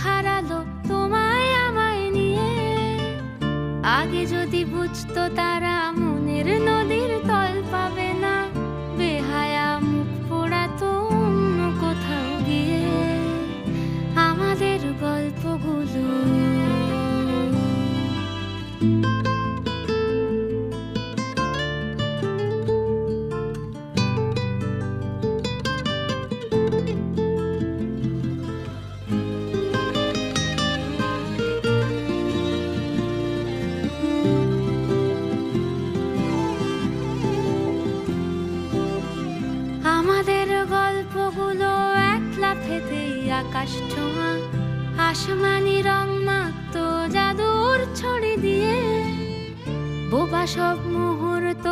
হারালো তোমায় আমায় নিয়ে। আগে যদি বুঝতো তারা মনের নদীর তল পাবে না, বেহায়া মুখ পোড়াতো অন্য কোথাও গিয়ে। আমাদের গল্পগুলো আমাদের গল্পগুলো এক লাফেতেই আকাশ ছোঁয়া, আসমানি রং মাখতো জাদুর ছড়ি দিয়ে। বোবা সব মুহূর্ত